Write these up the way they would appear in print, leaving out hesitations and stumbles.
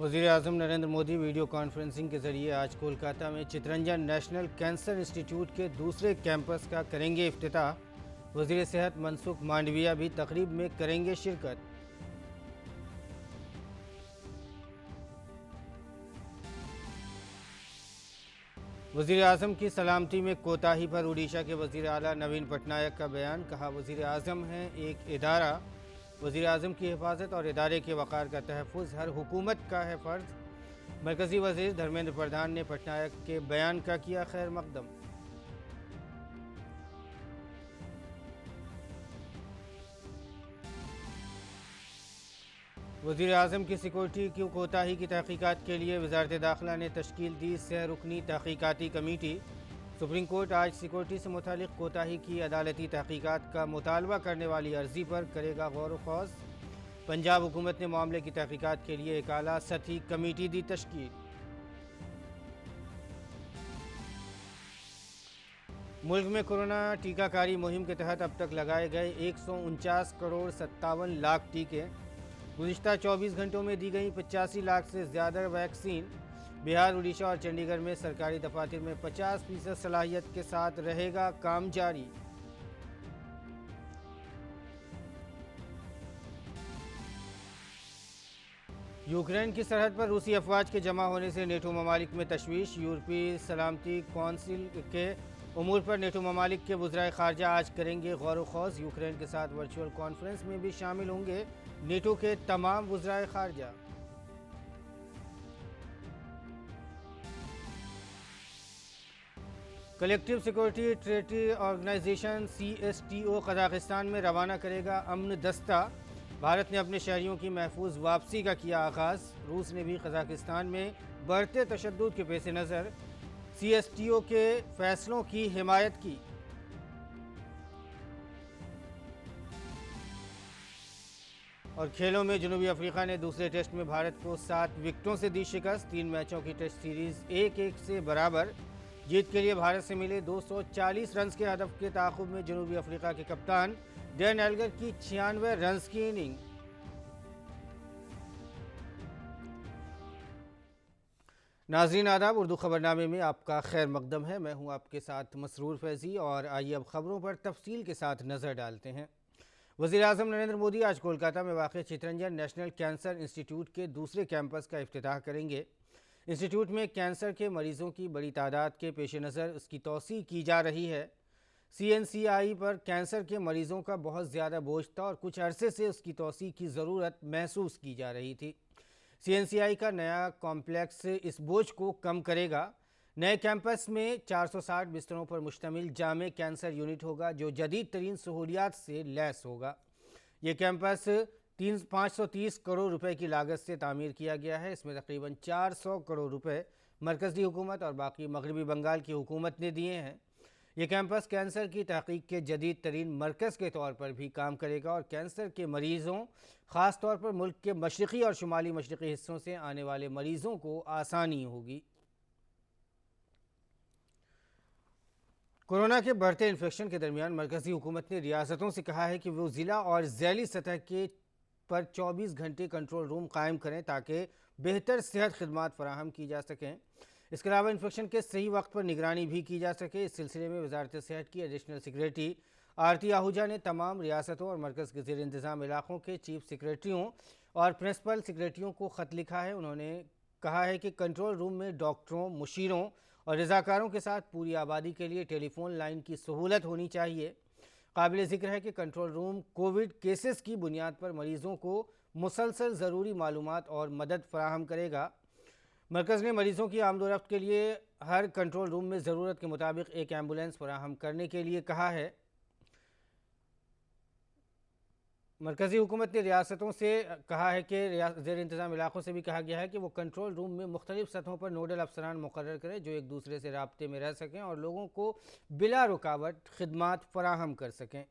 وزیر اعظم Narendra Modi video conferencing کے ذریعے آج کولکاتہ میں چترنجن نیشنل کینسر انسٹیٹیوٹ کے دوسرے کیمپس کا کریں گے افتتاح۔ وزیر صحت منسکھ مانڈویہ بھی تقریب میں کریں گے شرکت۔ وزیر اعظم کی سلامتی میں کوتاہی پر اڈیشہ کے وزیر اعلیٰ نوین پٹنائک کا بیان، کہا وزیر اعظم ہیں ایک ادارہ، وزیر اعظم کی حفاظت اور ادارے کے وقار کا تحفظ ہر حکومت کا ہے فرض۔ مرکزی وزیر دھرمیندر پردھان نے پٹنائک کے بیان کا کیا خیر مقدم۔ وزیر اعظم کی سیکورٹی کی کوتاہی کی تحقیقات کے لیے وزارت داخلہ نے تشکیل دی 3 رکنی تحقیقاتی کمیٹی۔ سپریم کورٹ آج سیکورٹی سے متعلق کوتاہی کی عدالتی تحقیقات کا مطالبہ کرنے والی عرضی پر کرے گا غور و خوض۔ پنجاب حکومت نے معاملے کی تحقیقات کے لیے ایک اعلیٰ سطحی کمیٹی دی تشکیل۔ ملک میں کورونا ٹیکہ کاری مہم کے تحت اب تک لگائے گئے 149 کروڑ 57 لاکھ ٹیکے۔ گزشتہ 24 گھنٹوں میں دی گئیں 85 لاکھ سے زیادہ ویکسین۔ بہار، اڈیشہ اور چنڈی گڑھ میں سرکاری دفاتر میں 50% صلاحیت کے ساتھ رہے گا کام جاری۔ یوکرین کی سرحد پر روسی افواج کے جمع ہونے سے نیٹو ممالک میں تشویش۔ یورپی سلامتی کونسل کے امور پر نیٹو ممالک کے وزرائے خارجہ آج کریں گے غور و خوض۔ یوکرین کے ساتھ ورچوئل کانفرنس میں بھی شامل ہوں گے نیٹو کے تمام وزرائے خارجہ۔ Collective security treaty organisation CSTO Kazakhstan میں روانہ کرے گا امن دستہ۔ بھارت نے اپنے شہریوں کی محفوظ واپسی کا کیا آغاز۔ روس نے بھی قزاقستان میں بڑھتے تشدد کے پیش نظر CSTO کے فیصلوں کی حمایت کی۔ اور کھیلوں میں جنوبی افریقہ نے دوسرے ٹیسٹ میں بھارت کو 7 وکٹوں سے دی شکست۔ 3 میچوں کی ٹیسٹ سیریز 1-1 سے برابر۔ جیت کے لیے بھارت سے ملے 240 رنز کے ہدف کے تعاقب میں جنوبی افریقہ کے کپتان ڈین ایلگر کی 96 رنز کی اننگ۔ ناظرین آداب، اردو خبرنامے میں آپ کا خیر مقدم ہے۔ میں ہوں آپ کے ساتھ مسرور فیضی، اور آئیے اب خبروں پر تفصیل کے ساتھ نظر ڈالتے ہیں۔ وزیر اعظم نریندر مودی آج کولکاتہ میں واقع چترنجن نیشنل کینسر انسٹیٹیوٹ کے دوسرے کیمپس کا افتتاح کریں گے۔ انسٹیٹیوٹ میں کینسر کے مریضوں کی بڑی تعداد کے پیش نظر اس کی توسیع کی جا رہی ہے۔ CNCI پر کینسر کے مریضوں کا بہت زیادہ بوجھ تھا اور کچھ عرصے سے اس کی توسیع کی ضرورت محسوس کی جا رہی تھی۔ CNCI کا نیا کمپلیکس اس بوجھ کو کم کرے گا۔ نئے کیمپس میں 460 بستروں پر مشتمل جامع کینسر یونٹ ہوگا جو جدید ترین سہولیات سے لیس ہوگا۔ یہ کیمپس 530 کروڑ روپے کی لاگت سے تعمیر کیا گیا ہے۔ اس میں تقریباً 400 کروڑ روپے مرکزی حکومت اور باقی مغربی بنگال کی حکومت نے دیے ہیں۔ یہ کیمپس کینسر کی تحقیق کے جدید ترین مرکز کے طور پر بھی کام کرے گا اور کینسر کے مریضوں، خاص طور پر ملک کے مشرقی اور شمالی مشرقی حصوں سے آنے والے مریضوں کو آسانی ہوگی۔ کورونا کے بڑھتے انفیکشن کے درمیان مرکزی حکومت نے ریاستوں سے کہا ہے کہ وہ ضلع اور ذیلی سطح کے پر 24 گھنٹے کنٹرول روم قائم کریں تاکہ بہتر صحت خدمات فراہم کی جا سکیں۔ اس کے علاوہ انفیکشن کے صحیح وقت پر نگرانی بھی کی جا سکے۔ اس سلسلے میں وزارت صحت کی ایڈیشنل سیکریٹری آرتی آہوجا نے تمام ریاستوں اور مرکز کے زیر انتظام علاقوں کے چیف سیکریٹریوں اور پرنسپل سیکریٹریوں کو خط لکھا ہے۔ انہوں نے کہا ہے کہ کنٹرول روم میں ڈاکٹروں، مشیروں اور رضاکاروں کے ساتھ پوری آبادی کے لیے ٹیلی فون لائن کی سہولت ہونی چاہیے۔ قابل ذکر ہے کہ کنٹرول روم کووڈ کیسز کی بنیاد پر مریضوں کو مسلسل ضروری معلومات اور مدد فراہم کرے گا۔ مرکز نے مریضوں کی آمد و رفت کے لیے ہر کنٹرول روم میں ضرورت کے مطابق ایک ایمبولینس فراہم کرنے کے لیے کہا ہے۔ مرکزی حکومت نے ریاستوں سے کہا ہے کہ زیر انتظام علاقوں سے بھی کہا گیا ہے کہ وہ کنٹرول روم میں مختلف سطحوں پر نوڈل افسران مقرر کریں جو ایک دوسرے سے رابطے میں رہ سکیں اور لوگوں کو بلا رکاوٹ خدمات فراہم کر سکیں۔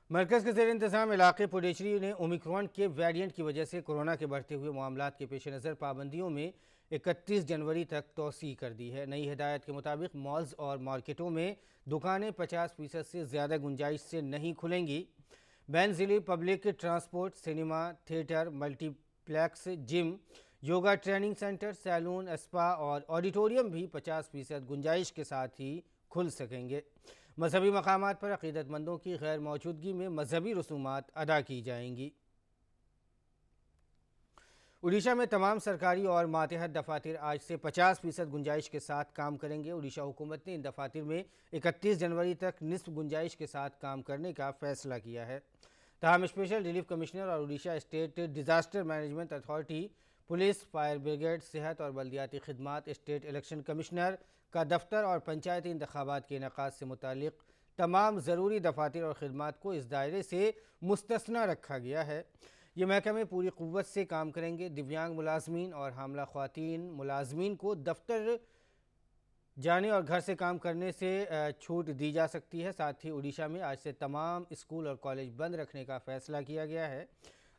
مرکز کے زیر انتظام علاقے پڈوچیری نے اومیکرون کے ویریئنٹ کی وجہ سے کورونا کے بڑھتے ہوئے معاملات کے پیش نظر پابندیوں میں 31 جنوری تک توسیع کر دی ہے۔ نئی ہدایت کے مطابق مالز اور مارکیٹوں میں دکانیں 50% سے زیادہ گنجائش سے نہیں کھلیں گی۔ بین ضلعی public transport, cinema, theatre, multiplex, gym, yoga training centre, salon, spa اور آڈیٹوریم بھی 50% گنجائش کے ساتھ ہی کھل سکیں گے۔ مذہبی مقامات پر عقیدت مندوں کی غیر موجودگی میں مذہبی رسومات ادا کی جائیں گی۔ اڈیشہ میں تمام سرکاری اور ماتحت دفاتر آج سے 50% گنجائش کے ساتھ کام کریں گے۔ اڈیشہ حکومت نے ان دفاتر میں 31 جنوری تک نصف گنجائش کے ساتھ کام کرنے کا فیصلہ کیا ہے۔ تاہم اسپیشل ریلیف کمشنر اور Odisha state disaster management authority, police, fire brigade, صحت اور بلدیاتی خدمات، اسٹیٹ الیکشن کمشنر کا دفتر اور پنچایتی انتخابات کے انعقاد سے متعلق تمام ضروری دفاتر اور خدمات کو اس دائرے سے مستثنی رکھا گیا ہے۔ یہ محکمے پوری قوت سے کام کریں گے۔ دیویانگ ملازمین اور حاملہ خواتین ملازمین کو دفتر جانے اور گھر سے کام کرنے سے چھوٹ دی جا سکتی ہے۔ ساتھ ہی اڈیشہ میں آج سے تمام اسکول اور کالج بند رکھنے کا فیصلہ کیا گیا ہے۔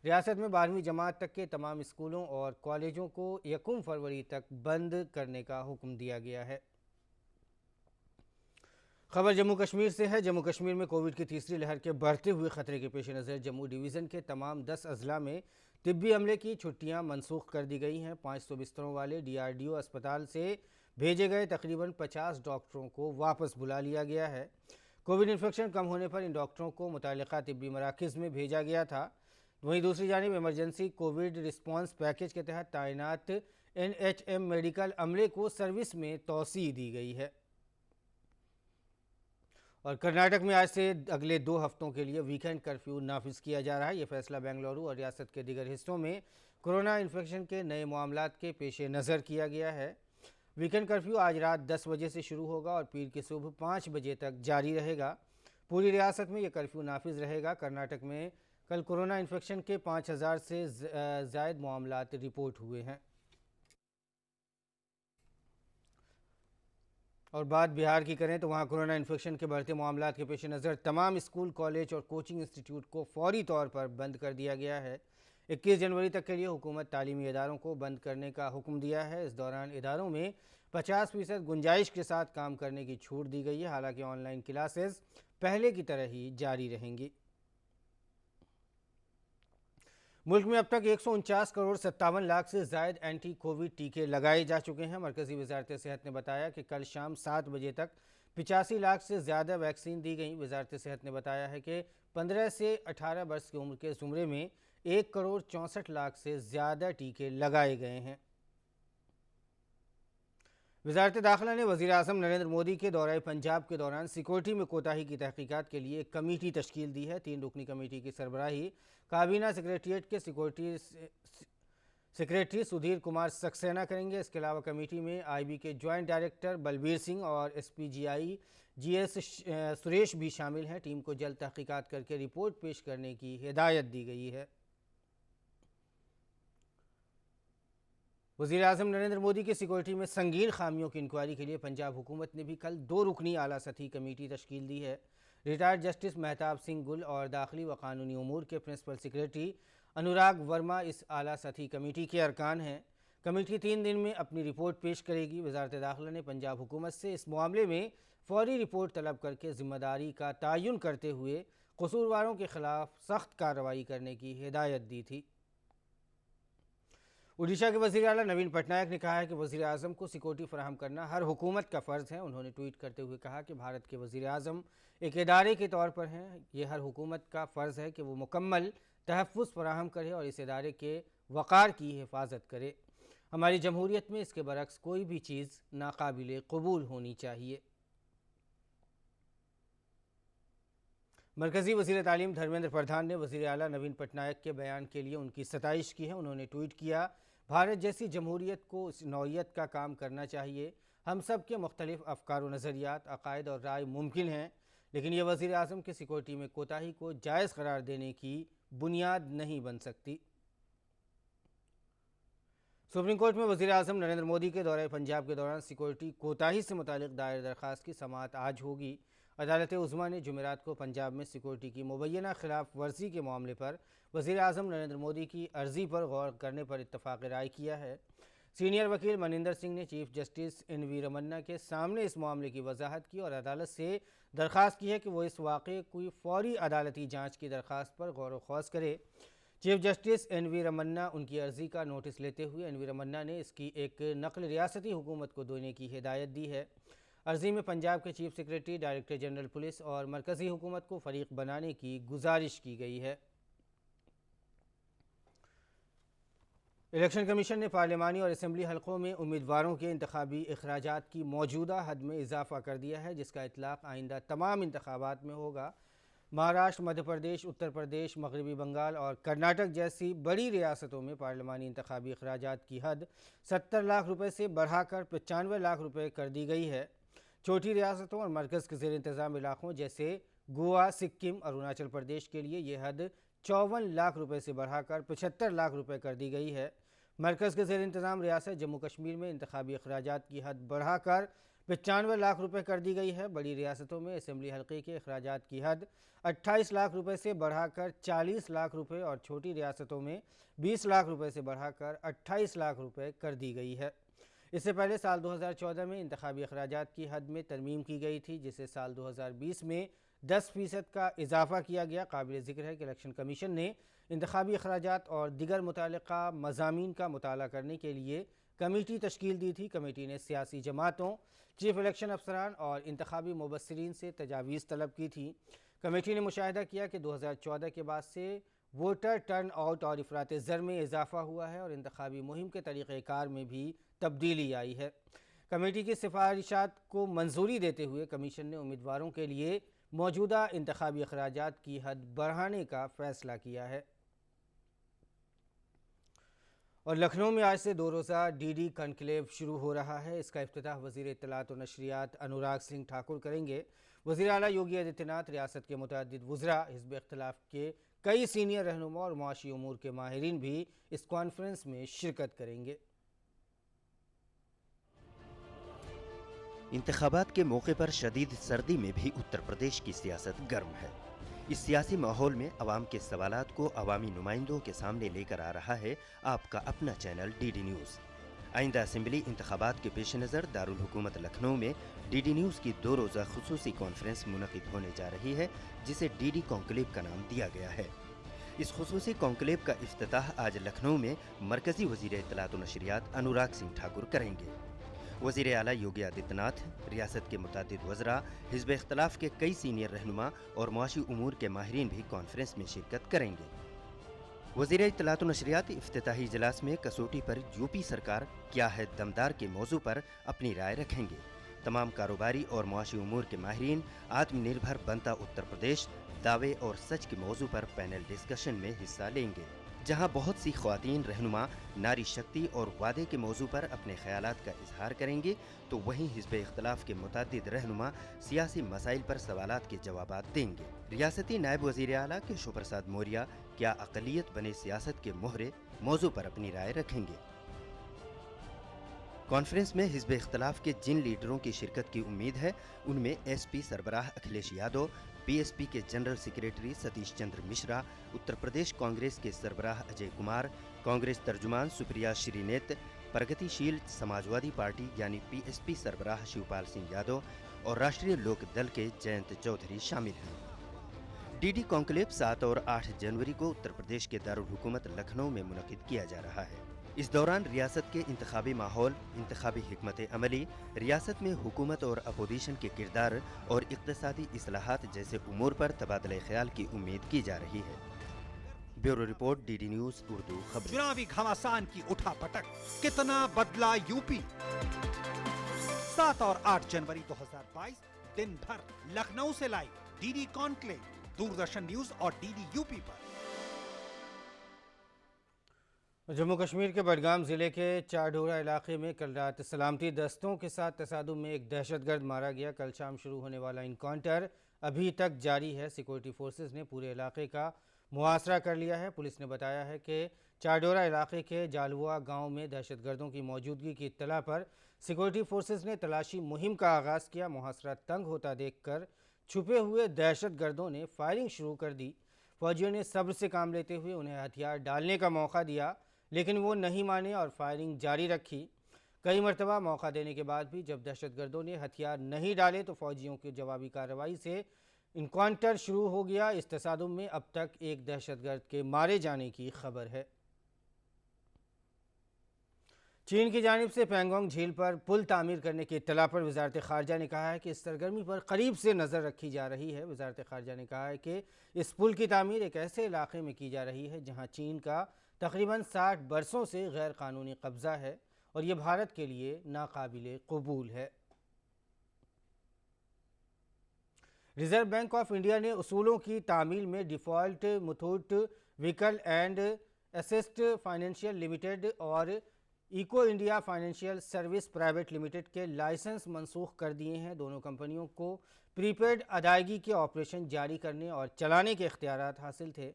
ریاست میں 12ویں جماعت تک کے تمام اسکولوں اور کالجوں کو 1 فروری تک بند کرنے کا حکم دیا گیا ہے۔ خبر جموں کشمیر سے ہے۔ جموں کشمیر میں کووڈ کی تیسری لہر کے بڑھتے ہوئے خطرے کے پیش نظر جموں ڈویژن کے تمام 10 اضلاع میں طبی عملے کی چھٹیاں منسوخ کر دی گئی ہیں۔ 500 بستروں والے DRDO اسپتال سے بھیجے گئے تقریباً 50 ڈاکٹروں کو واپس بلا لیا گیا ہے۔ کووڈ انفیکشن کم ہونے پر ان ڈاکٹروں کو متعلقہ طبی مراکز میں بھیجا گیا تھا۔ وہیں دوسری جانب ایمرجنسی کووڈ رسپانس پیکیج کے تحت تعینات NHM میڈیکل عملے کو سروس میں توسیع دی گئی ہے۔ اور کرناٹک میں آج سے اگلے 2 ہفتوں کے لیے ویکینڈ کرفیو نافذ کیا جا رہا ہے۔ یہ فیصلہ بنگلورو اور ریاست کے دیگر حصوں میں کورونا انفیکشن کے نئے معاملات کے پیش نظر کیا گیا ہے۔ ویکینڈ کرفیو آج رات 10 بجے سے شروع ہوگا اور پیر کی صبح 5 بجے تک جاری رہے گا۔ پوری ریاست میں یہ کرفیو نافذ رہے گا۔ کرناٹک میں کل کورونا انفیکشن کے 5000 سے زائد معاملات رپورٹ ہوئے ہیں۔ اور بات بہار کی کریں تو وہاں کورونا انفیکشن کے بڑھتے معاملات کے پیش نظر تمام اسکول، کالج اور کوچنگ انسٹیٹیوٹ کو فوری طور پر بند کر دیا گیا ہے۔ 21 جنوری تک کے لیے حکومت تعلیمی اداروں کو بند کرنے کا حکم دیا ہے۔ اس دوران اداروں میں 50% گنجائش کے ساتھ کام کرنے کی چھوٹ دی گئی ہے، حالانکہ آن لائن کلاسز پہلے کی طرح ہی جاری رہیں گی۔ ملک میں اب تک 149 کروڑ 57 لاکھ سے زائد اینٹی کووڈ ٹیکے لگائے جا چکے ہیں۔ مرکزی وزارت صحت نے بتایا کہ کل شام 7 بجے تک 85 لاکھ سے زیادہ ویکسین دی گئیں۔ وزارت صحت نے بتایا ہے کہ 15 سے 18 برس کی عمر کے زمرے میں 1 کروڑ 64 لاکھ سے زیادہ ٹیکے لگائے گئے ہیں۔ وزارت داخلہ نے وزیر اعظم نریندر مودی کے دورہ پنجاب کے دوران سیکورٹی میں کوتاہی کی تحقیقات کے لیے ایک کمیٹی تشکیل دی ہے۔ 3 رکنی کمیٹی کی سربراہی کابینہ سیکریٹریٹ کے سیکریٹری سدھیر کمار سکسینہ کریں گے۔ اس کے علاوہ کمیٹی میں IB کے جوائنٹ ڈائریکٹر بلبیر سنگھ اور SPGI GS سریش بھی شامل ہیں۔ ٹیم کو جلد تحقیقات کر کے رپورٹ پیش کرنے کی ہدایت دی گئی ہے۔ وزیر اعظم نریندر مودی کی سیکورٹی میں سنگین خامیوں کی انکوائری کے لیے پنجاب حکومت نے بھی کل 2 رکنی اعلیٰ سطحی کمیٹی تشکیل دی ہے۔ ریٹائرڈ جسٹس مہتاب سنگھ گل اور داخلی و قانونی امور کے پرنسپل سیکریٹری انوراگ ورما اس اعلیٰ سطحی کمیٹی کے ارکان ہیں۔ کمیٹی 3 دن میں اپنی رپورٹ پیش کرے گی۔ وزارت داخلہ نے پنجاب حکومت سے اس معاملے میں فوری رپورٹ طلب کر کے ذمہ داری کا تعین کرتے ہوئے قصورواروں کے خلاف سخت کارروائی کرنے کی ہدایت دی تھی۔ اڈیشہ کے وزیر اعلیٰ نوین پٹنائک نے کہا ہے کہ وزیر اعظم کو سیکورٹی فراہم کرنا ہر حکومت کا فرض ہے۔ انہوں نے ٹویٹ کرتے ہوئے کہا کہ بھارت کے وزیر اعظم ایک ادارے کے طور پر ہیں۔ یہ ہر حکومت کا فرض ہے کہ وہ مکمل تحفظ فراہم کرے اور اس ادارے کے وقار کی حفاظت کرے۔ ہماری جمہوریت میں اس کے برعکس کوئی بھی چیز ناقابل قبول ہونی چاہیے۔ مرکزی وزیر تعلیم دھرمیندر پردھان نے وزیر اعلیٰ نوین پٹنائک کے بیان کے لیے ان کی ستائش کی ہے۔ انہوں نے ٹویٹ کیا، بھارت جیسی جمہوریت کو اس نوعیت کا کام کرنا چاہیے۔ ہم سب کے مختلف افکار و نظریات، عقائد اور رائے ممکن ہیں، لیکن یہ وزیر اعظم کی سیکورٹی میں کوتاہی کو جائز قرار دینے کی بنیاد نہیں بن سکتی۔ سپریم کورٹ میں وزیر اعظم نریندر مودی کے دورہ پنجاب کے دوران سیکورٹی کوتاہی سے متعلق دائر درخواست کی سماعت آج ہوگی۔ عدالت عظمیٰ نے جمعرات کو پنجاب میں سیکورٹی کی مبینہ خلاف ورزی کے معاملے پر وزیر اعظم نریندر مودی کی عرضی پر غور کرنے پر اتفاق رائے کیا ہے۔ سینئر وکیل منندر سنگھ نے چیف جسٹس این وی رمنا کے سامنے اس معاملے کی وضاحت کی اور عدالت سے درخواست کی ہے کہ وہ اس واقعے کی فوری عدالتی جانچ کی درخواست پر غور و خوض کرے۔ چیف جسٹس این وی رمنا ان کی عرضی کا نوٹس لیتے ہوئے این وی رمنا نے اس کی ایک نقل ریاستی حکومت کو دینے کی ہدایت دی ہے۔ عرضی میں پنجاب کے chief secretary, director general police اور مرکزی حکومت کو فریق بنانے کی گزارش کی گئی ہے۔ الیکشن کمیشن نے پارلیمانی اور اسمبلی حلقوں میں امیدواروں کے انتخابی اخراجات کی موجودہ حد میں اضافہ کر دیا ہے، جس کا اطلاق آئندہ تمام انتخابات میں ہوگا۔ مہاراشٹر، مدھیہ پردیش، اتر پردیش، مغربی بنگال اور کرناٹک جیسی بڑی ریاستوں میں پارلیمانی انتخابی اخراجات کی حد 70 لاکھ روپے سے بڑھا کر 95 لاکھ روپے کر دی گئی ہے۔ چھوٹی ریاستوں اور مرکز کے زیر انتظام علاقوں جیسے گوا، سکم، اروناچل پردیش کے لیے یہ حد 54 لاکھ روپے سے بڑھا کر 75 لاکھ روپے کر دی گئی ہے۔ مرکز کے زیر انتظام ریاست جموں کشمیر میں انتخابی اخراجات کی حد بڑھا کر 95 لاکھ روپے کر دی گئی ہے۔ بڑی ریاستوں میں اسمبلی حلقے کے اخراجات کی حد 28 لاکھ روپے سے بڑھا کر 40 لاکھ روپے اور چھوٹی ریاستوں میں 20 لاکھ روپے سے بڑھا کر 28 لاکھ روپے کر دی گئی ہے۔ اس سے پہلے سال 2014 میں انتخابی اخراجات کی حد میں ترمیم کی گئی تھی، جسے سال 2020 میں 10% کا اضافہ کیا گیا۔ قابل ذکر ہے کہ الیکشن کمیشن نے انتخابی اخراجات اور دیگر متعلقہ مضامین کا مطالعہ کرنے کے لیے کمیٹی تشکیل دی تھی۔ کمیٹی نے سیاسی جماعتوں، چیف الیکشن افسران اور انتخابی مبصرین سے تجاویز طلب کی تھی۔ کمیٹی نے مشاہدہ کیا کہ 2014 کے بعد سے ووٹر ٹرن آؤٹ اور افراط زر میں اضافہ ہوا ہے اور انتخابی مہم کے طریقہ کار میں بھی تبدیلی آئی ہے۔ کمیٹی کی سفارشات کو منظوری دیتے ہوئے کمیشن نے امیدواروں کے لیے موجودہ انتخابی اخراجات کی حد بڑھانے کا فیصلہ کیا ہے۔ اور لکھنؤ میں آج سے 2 روزہ ڈی ڈی کنکلیو شروع ہو رہا ہے۔ اس کا افتتاح وزیر اطلاعات و نشریات انوراگ سنگھ ٹھاکر کریں گے۔ وزیر اعلیٰ یوگی آدتیہ ناتھ، ریاست کے متعدد وزراء، حزب اختلاف کے کئی سینئر رہنما اور معاشی امور کے ماہرین بھی اس کانفرنس میں شرکت کریں گے۔ انتخابات کے موقع پر شدید سردی میں بھی اتر پردیش کی سیاست گرم ہے۔ اس سیاسی ماحول میں عوام کے سوالات کو عوامی نمائندوں کے سامنے لے کر آ رہا ہے آپ کا اپنا چینل ڈی ڈی نیوز۔ آئندہ اسمبلی انتخابات کے پیش نظر دارالحکومت لکھنؤ میں ڈی ڈی نیوز کی 2 روزہ خصوصی کانفرنس منعقد ہونے جا رہی ہے، جسے ڈی ڈی کانکلیو کا نام دیا گیا ہے۔ اس خصوصی کانکلیو کا افتتاح آج لکھنؤ میں مرکزی وزیر اطلاعات و نشریات انوراگ سنگھ ٹھاکر کریں گے۔ وزیر اعلیٰ یوگی آدتیہ ناتھ، ریاست کے متعدد وزراء، حزب اختلاف کے کئی سینئر رہنما اور معاشی امور کے ماہرین بھی کانفرنس میں شرکت کریں گے۔ وزیر اطلاعات و نشریات افتتاحی اجلاس میں کسوٹی پر یو پی سرکار کیا ہے دمدار کے موضوع پر اپنی رائے رکھیں گے۔ تمام کاروباری اور معاشی امور کے ماہرین آتم نربھر بنتا اتر پردیش، دعوے اور سچ کے موضوع پر پینل ڈسکشن میں حصہ لیں گے، جہاں بہت سی خواتین رہنما ناری شکتی اور وعدے کے موضوع پر اپنے خیالات کا اظہار کریں گے، تو وہیں حزب اختلاف کے متعدد رہنما سیاسی مسائل پر سوالات کے جوابات دیں گے۔ ریاستی نائب وزیر اعلیٰ کیشو پرساد موریہ کیا اقلیت بنے سیاست کے مہرے موضوع پر اپنی رائے رکھیں گے۔ کانفرنس میں حزب اختلاف کے جن لیڈروں کی شرکت کی امید ہے، ان میں ایس پی سربراہ Akhilesh Yadav, B S P کے جنرل سیکریٹری ستیش چندر مشرا، اتر پردیش کانگریس کے سربراہ اجے کمار، کانگریس ترجمان سپریا شری نیت، پرگتی شیل سماجوادی پارٹی یعنی پی ایس پی سربراہ شیوپال سنگھ یادو اور راشٹریہ لوک دل کے جینت چودھری شامل ہیں۔ ڈی ڈی کانکلیو 7 اور 8 جنوری کو اتر پردیش کے دارالحکومت لکھنؤ میں منعقد کیا جا رہا ہے۔ اس دوران ریاست کے انتخابی ماحول، انتخابی حکمت عملی، ریاست میں حکومت اور اپوزیشن کے کردار اور اقتصادی اصلاحات جیسے امور پر تبادلہ خیال کی امید کی جا رہی ہے۔ Bureau report D D news Urdu خبریں۔ چناوی گھمسان کی اٹھا پٹک، کتنا بدلا یو پی۔ 7 اور 8 جنوری 2022 دن بھر لکھنؤ سے live D D conclave, Doordarshan news اور ڈی ڈی یو پی پر۔ جموں کشمیر کے بڈگام ضلع کے چارڈورہ علاقے میں کل رات سلامتی دستوں کے ساتھ تصادم میں ایک دہشت گرد مارا گیا۔ کل شام شروع ہونے والا انکاؤنٹر ابھی تک جاری ہے۔ سیکورٹی فورسز نے پورے علاقے کا محاصرہ کر لیا ہے۔ پولیس نے بتایا ہے کہ چارڈورہ علاقے کے جالوا گاؤں میں دہشت گردوں کی موجودگی کی اطلاع پر سیکورٹی فورسز نے تلاشی مہم کا آغاز کیا۔ محاصرہ تنگ ہوتا دیکھ کر چھپے ہوئے دہشت گردوں نے فائرنگ شروع کر دی۔ فوجیوں نے صبر سے کام لیتے ہوئے انہیں ہتھیار ڈالنے کا موقع دیا، لیکن وہ نہیں مانے اور فائرنگ جاری رکھی۔ کئی مرتبہ موقع دینے کے بعد بھی جب دہشت گردوں نے ہتھیار نہیں ڈالے تو فوجیوں کی جوابی کارروائی سے انکاؤنٹر شروع ہو گیا۔ اس تصادم میں اب تک ایک دہشت گرد کے مارے جانے کی خبر ہے۔ چین کی جانب سے پینگونگ جھیل پر پل تعمیر کرنے کی اطلاع پر وزارت خارجہ نے کہا ہے کہ اس سرگرمی پر قریب سے نظر رکھی جا رہی ہے۔ وزارت خارجہ نے کہا ہے کہ اس پل کی تعمیر ایک ایسے علاقے میں کی جا رہی ہے جہاں چین کا تقریباً 60 برسوں سے غیر قانونی قبضہ ہے اور یہ بھارت کے لیے ناقابل قبول ہے۔ ریزرو بینک آف انڈیا نے اصولوں کی تعمیل میں default Muthoot vehicle and asset financial limited اور Eco India financial service private limited کے لائسنس منسوخ کر دیے ہیں۔ دونوں کمپنیوں کو پری پیڈ ادائیگی کے آپریشن جاری کرنے اور چلانے کے اختیارات حاصل تھے۔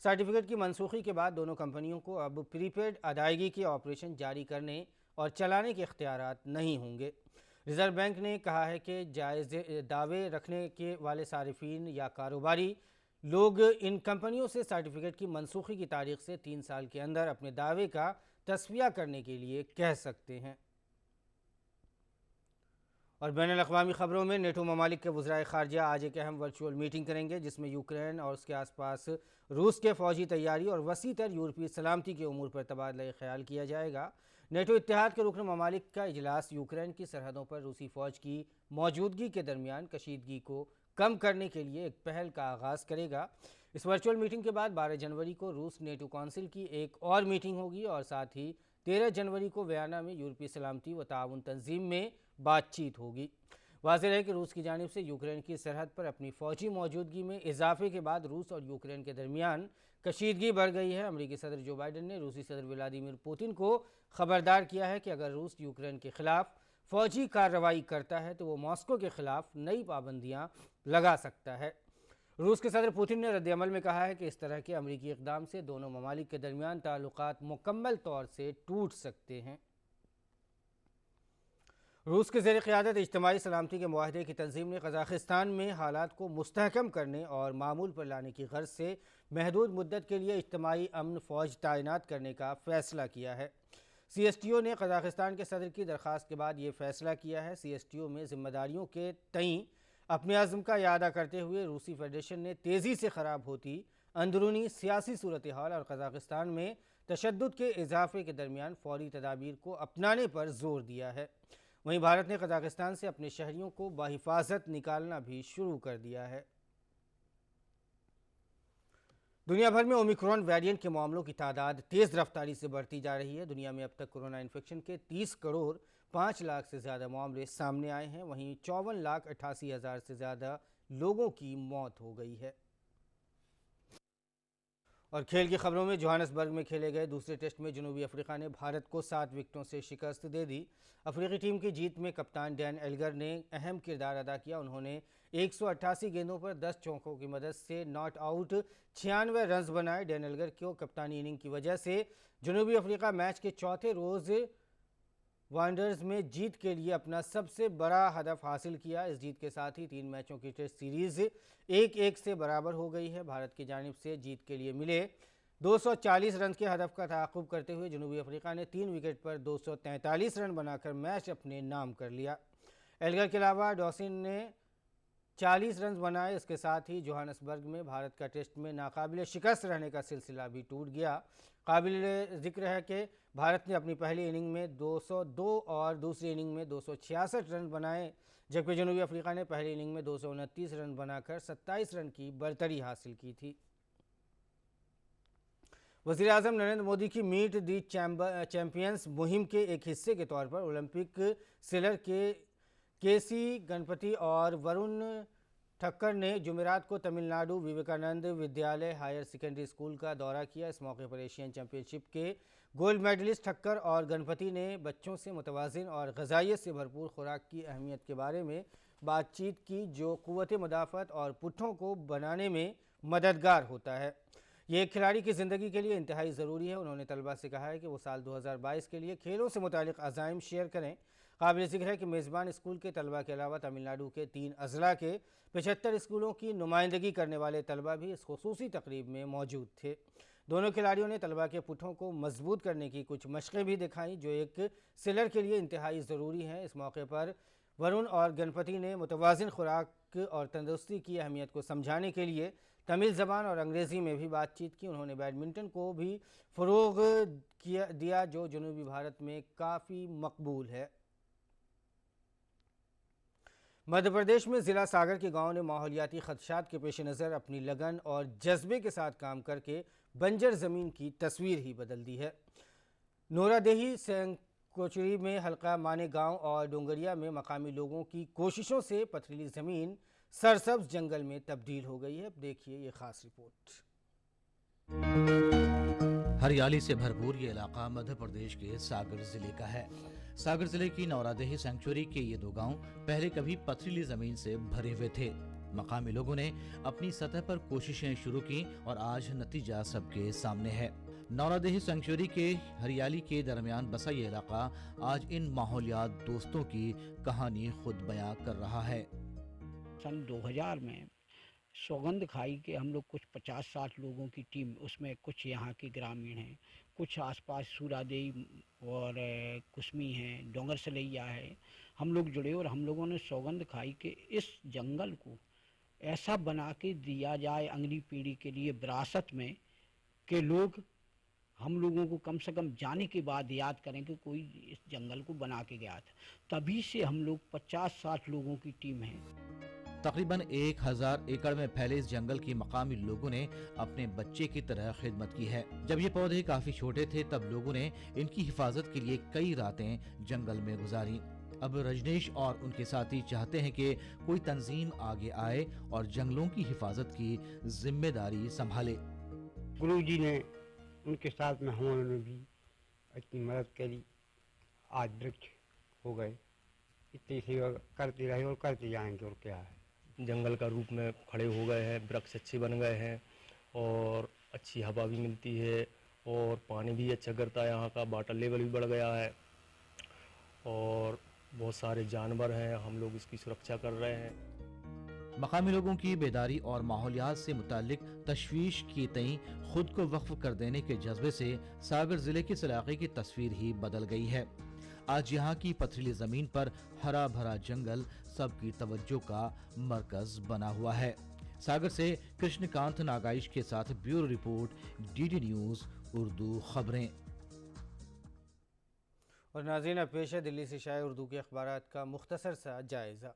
سرٹیفکیٹ کی منسوخی کے بعد دونوں کمپنیوں کو اب پری پیڈ ادائیگی کے آپریشن جاری کرنے اور چلانے کے اختیارات نہیں ہوں گے۔ ریزرو بینک نے کہا ہے کہ جائز دعوے رکھنے کے والے صارفین یا کاروباری لوگ ان کمپنیوں سے سرٹیفکیٹ کی منسوخی کی تاریخ سے 3 سال کے اندر اپنے دعوے کا تصفیہ کرنے کے لیے کہہ سکتے ہیں۔ اور بین الاقوامی خبروں میں نیٹو ممالک کے وزرائے خارجہ آج ایک اہم ورچوئل میٹنگ کریں گے جس میں یوکرین اور اس کے آس پاس روس کے فوجی تیاری اور وسیع تر یورپی سلامتی کے امور پر تبادلہ خیال کیا جائے گا۔ نیٹو اتحاد کے رکن ممالک کا اجلاس یوکرین کی سرحدوں پر روسی فوج کی موجودگی کے درمیان کشیدگی کو کم کرنے کے لیے ایک پہل کا آغاز کرے گا۔ اس ورچوئل میٹنگ کے بعد 12 جنوری کو روس نیٹو کونسل کی ایک اور میٹنگ ہوگی اور ساتھ ہی 13 جنوری کو ویانا میں یورپی سلامتی و تعاون تنظیم میں بات چیت ہوگی۔ واضح ہے کہ روس کی جانب سے یوکرین کی سرحد پر اپنی فوجی موجودگی میں اضافے کے بعد روس اور یوکرین کے درمیان کشیدگی بڑھ گئی ہے۔ امریکی صدر جو بائیڈن نے روسی صدر ولادیمیر پوتن کو خبردار کیا ہے کہ اگر روس یوکرین کے خلاف فوجی کارروائی کرتا ہے تو وہ ماسکو کے خلاف نئی پابندیاں لگا سکتا ہے۔ روس کے صدر پوتن نے رد عمل میں کہا ہے کہ اس طرح کے امریکی اقدام سے دونوں ممالک کے درمیان تعلقات مکمل طور سے ٹوٹ سکتے ہیں۔ روس کے زیر قیادت اجتماعی سلامتی کے معاہدے کی تنظیم نے قزاقستان میں حالات کو مستحکم کرنے اور معمول پر لانے کی غرض سے محدود مدت کے لیے اجتماعی امن فوج تعینات کرنے کا فیصلہ کیا ہے۔ سی ایس ٹی او نے قزاقستان کے صدر کی درخواست کے بعد یہ فیصلہ کیا ہے۔ سی ایس ٹی او میں ذمہ داریوں کے تئیں اپنے عزم کا اعادہ کرتے ہوئے روسی فیڈریشن نے تیزی سے خراب ہوتی اندرونی سیاسی صورتحال اور قزاقستان میں تشدد کے اضافے کے درمیان فوری تدابیر کو اپنانے پر زور دیا ہے۔ وہیں بھارت نے قزاقستان سے اپنے شہریوں کو بحفاظت نکالنا بھی شروع کر دیا ہے۔ دنیا بھر میں اومیکرون ویریئنٹ کے معاملوں کی تعداد تیز رفتاری سے بڑھتی جا رہی ہے۔ دنیا میں اب تک کورونا انفیکشن کے 30 کروڑ 5 لاکھ سے زیادہ معاملے سامنے آئے ہیں، وہیں 54,88,000 سے زیادہ لوگوں کی موت ہو گئی ہے۔ اور کھیل کی خبروں میں جوہانسبرگ میں کھیلے گئے دوسرے ٹیسٹ میں جنوبی افریقہ نے بھارت کو 7 وکٹوں سے شکست دے دی۔ افریقی ٹیم کی جیت میں کپتان ڈین ایلگر نے اہم کردار ادا کیا۔ انہوں نے 188 گیندوں پر 10 چوکوں کی مدد سے ناٹ آؤٹ 96 رنز بنائے۔ ڈین ایلگر کو کپتانی اننگ کی وجہ سے جنوبی افریقہ میچ کے چوتھے روز وانڈرز میں جیت کے لیے اپنا سب سے بڑا ہدف حاصل کیا۔ اس جیت کے ساتھ ہی 3 میچوں کی ٹیسٹ سیریز 1-1 سے برابر ہو گئی ہے۔ بھارت کی جانب سے جیت کے لیے ملے 240 رنز کے ہدف کا تعاقب کرتے ہوئے جنوبی افریقہ نے 3 وکٹ پر 243 رن بنا کر میچ اپنے نام کر لیا۔ ایلگر کے علاوہ ڈاوسن نے 40 رنز بنائے۔ اس کے ساتھ ہی جوہانسبرگ میں بھارت کا ٹیسٹ میں ناقابل شکست رہنے کا سلسلہ بھی ٹوٹ گیا۔ قابل ذکر ہے کہ بھارت نے اپنی پہلی اننگ میں 202 اور دوسری اننگ میں 266 رن بنائے، جبکہ جنوبی افریقہ نے پہلی اننگ میں 229 رن بنا کر 27 رن کی برتری حاصل کی تھی۔ وزیر اعظم نریندر مودی کی میٹ دی چیمپئنز مہم کے ایک حصے کے طور پر اولمپک سیلر کے سی گنپتی اور ورون ٹھکر نے جمعرات کو تمل ناڈو وویکانند ودیالیہ ہائر سیکنڈری اسکول کا دورہ کیا۔ اس موقع پر ایشین چیمپئن شپ کے گولڈ میڈلسٹ ٹھکر اور گنپتی نے بچوں سے متوازن اور غذائیت سے بھرپور خوراک کی اہمیت کے بارے میں بات چیت کی، جو قوت مدافعت اور پٹھوں کو بنانے میں مددگار ہوتا ہے۔ یہ ایک کھلاڑی کی زندگی کے لیے انتہائی ضروری ہے۔ انہوں نے طلباء سے کہا ہے کہ وہ سال 2022 کے لیے کھیلوں سے متعلق عزائم شیئر کریں۔ قابل ذکر ہے کہ میزبان اسکول کے طلباء کے علاوہ تمل ناڈو کے 3 اضلاع کے 75 اسکولوں کی نمائندگی کرنے والے طلباء بھی اس خصوصی تقریب میں موجود تھے۔ دونوں کھلاڑیوں نے طلبہ کے پٹھوں کو مضبوط کرنے کی کچھ مشقیں بھی دکھائیں جو ایک سیلر کے لیے انتہائی ضروری ہیں۔ اس موقع پر ورون اور گنپتی نے متوازن خوراک اور تندرستی کی اہمیت کو سمجھانے کے لیے تمل زبان اور انگریزی میں بھی بات چیت کی۔ انہوں نے بیڈمنٹن کو بھی فروغ دیا جو جنوبی بھارت میں کافی مقبول ہے۔ مدھیہ پردیش میں ضلع ساگر کے گاؤں نے ماحولیاتی خدشات کے پیش نظر اپنی لگن اور جذبے کے ساتھ کام کر کے بنجر زمین کی تصویر ہی بدل دی ہے۔ نورا دیہی سینکچری میں حلقہ مانے گاؤں اور ڈونگریا میں مقامی لوگوں کی کوششوں سے پتھریلی زمین سرسبز جنگل میں تبدیل ہو گئی ہے۔ اب دیکھیے یہ خاص رپورٹ۔ ہریالی سے بھرپور یہ علاقہ مدھیہ پردیش کے ساگر ضلع کا ہے۔ ساگر ضلع کی نورا دیہی سینکچری کے یہ دو گاؤں پہلے کبھی پتھریلی زمین سے بھرے ہوئے تھے۔ مقامی لوگوں نے اپنی سطح پر کوششیں شروع کی اور آج نتیجہ سب کے سامنے ہے۔ نورا دیہی سینکچری کے ہریالی کے درمیان بسا یہ علاقہ آج ان ماحولیات دوستوں کی کہانی خود بیاں کر رہا ہے۔ سن 2000 میں سوگند کھائی کے ہم لوگ کچھ 50-60 لوگوں کی ٹیم، اس میں کچھ یہاں کے گرامین ہیں، کچھ آس پاس سورادیئی اور کسمی ہیں، ڈونگر سلیا ہے، ہم لوگ جڑے اور ہم لوگوں نے سوگند کھائی کہ اس جنگل کو ایسا بنا کے دیا جائے اگلی پیڑھی کے لیے وراثت میں کہ لوگ ہم لوگوں کو کم سے کم جانے کے بعد یاد کریں کہ کوئی اس جنگل کو بنا کے گیا تھا۔ تبھی سے ہم لوگ 50-60 لوگوں کی ٹیم ہیں۔ تقریباً 1000 ایکڑ میں پھیلے اس جنگل کی مقامی لوگوں نے اپنے بچے کی طرح خدمت کی ہے۔ جب یہ پودے کافی چھوٹے تھے تب لوگوں نے ان کی حفاظت کے لیے کئی راتیں جنگل میں گزاری۔ اب رجنیش اور ان کے ساتھی چاہتے ہیں کہ کوئی تنظیم آگے آئے اور جنگلوں کی حفاظت کی ذمہ داری سنبھالے۔ گرو جی نے ان کے ساتھ میں ہم نے بھی اتنی مدد کری، آج درخت ہو گئے، اتنی سیوا کرتے رہے اور کرتے جائیں گے، اور کیا ہے۔ جنگل کا روپ میں کھڑے ہو گئے ہیں، درخت اچھے بن گئے ہیں اور اچھی ہوا بھی ملتی ہے اور پانی بھی اچھا کرتا ہے، یہاں کا واٹر لیول بھی بڑھ گیا ہے اور بہت سارے جانور ہیں، ہم لوگ اس کی سرکشا کر رہے ہیں۔ مقامی لوگوں کی بیداری اور ماحولیات سے متعلق تشویش کی تئیں خود کو وقف کر دینے کے جذبے سے ساگر ضلع کے اس علاقے کی تصویر ہی بدل گئی ہے۔ آج یہاں کی پتھریلی زمین پر ہرا بھرا جنگل سب کی توجہ کا مرکز بنا ہوا ہے۔ ساگر سے کرشن کانت ناگائش کے ساتھ bureau report, D D news Urdu خبریں۔ اور ناظرین اب پیش ہے دلی سے شائع اردو کے اخبارات کا مختصر سا جائزہ۔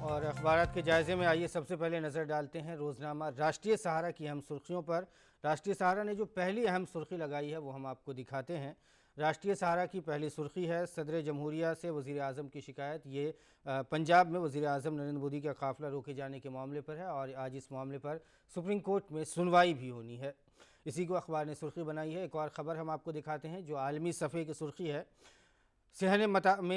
اور اخبارات کے جائزے میں آئیے سب سے پہلے نظر ڈالتے ہیں روزنامہ راشٹریہ سہارا کی اہم سرخیوں پر۔ راشٹریہ سہارا نے جو پہلی اہم سرخی لگائی ہے وہ ہم آپ کو دکھاتے ہیں۔ راشٹریہ سہارا کی پہلی سرخی ہے صدر جمہوریہ سے وزیر اعظم کی شکایت۔ یہ پنجاب میں وزیر اعظم نریندر مودی کا قافلہ روکے جانے کے معاملے پر ہے اور آج اس معاملے پر سپریم کورٹ میں سنوائی بھی ہونی ہے، اسی کو اخبار نے سرخی بنائی ہے۔ ایک اور خبر ہم آپ کو دکھاتے ہیں جو عالمی صفحے کی سرخی ہے۔ صحن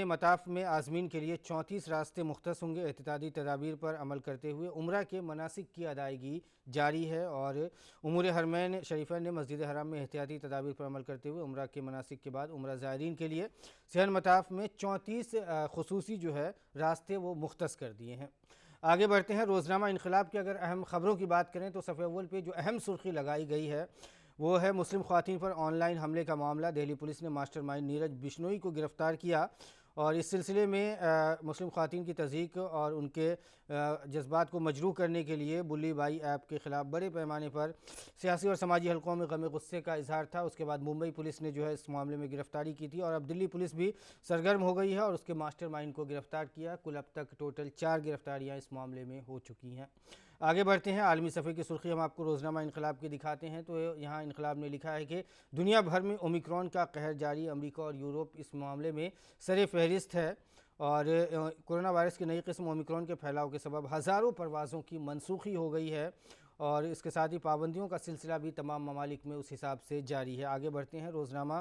مطاف میں عازمین کے لیے 34 راستے مختص ہوں گے۔ احتیاطی تدابیر پر عمل کرتے ہوئے عمرہ کے مناسک کی ادائیگی جاری ہے اور امور حرمین شریفین نے مسجد حرام میں احتیاطی تدابیر پر عمل کرتے ہوئے عمرہ کے مناسک کے بعد عمرہ زائرین کے لیے صحن مطاف میں 34 خصوصی جو ہے راستے وہ مختص کر دیے ہیں۔ آگے بڑھتے ہیں روزنامہ انقلاب کی اگر اہم خبروں کی بات کریں تو صفحہ اول پہ جو اہم سرخی لگائی گئی ہے وہ ہے مسلم خواتین پر آن لائن حملے کا معاملہ۔ دہلی پولیس نے ماسٹر مائنڈ نیرج بشنوئی کو گرفتار کیا اور اس سلسلے میں مسلم خواتین کی تضحیک اور ان کے جذبات کو مجروح کرنے کے لیے بلی بائی ایپ کے خلاف بڑے پیمانے پر سیاسی اور سماجی حلقوں میں غم غصے کا اظہار تھا۔ اس کے بعد ممبئی پولیس نے جو ہے اس معاملے میں گرفتاری کی تھی اور اب دلی پولیس بھی سرگرم ہو گئی ہے اور اس کے ماسٹر مائنڈ کو گرفتار کیا۔ کل اب تک ٹوٹل 4 گرفتاریاں اس معاملے میں ہو چکی ہیں۔ آگے بڑھتے ہیں عالمی صفحے کی سرخی ہم آپ کو روزنامہ انقلاب کی دکھاتے ہیں تو یہاں انقلاب نے لکھا ہے کہ دنیا بھر میں اومیکرون کا قہر جاری، امریکہ اور یورپ اس معاملے میں سر فہرست ہے اور کورونا وائرس کی نئی قسم اومیکرون کے پھیلاؤ کے سبب ہزاروں پروازوں کی منسوخی ہو گئی ہے اور اس کے ساتھ ہی پابندیوں کا سلسلہ بھی تمام ممالک میں اس حساب سے جاری ہے۔ آگے بڑھتے ہیں روزنامہ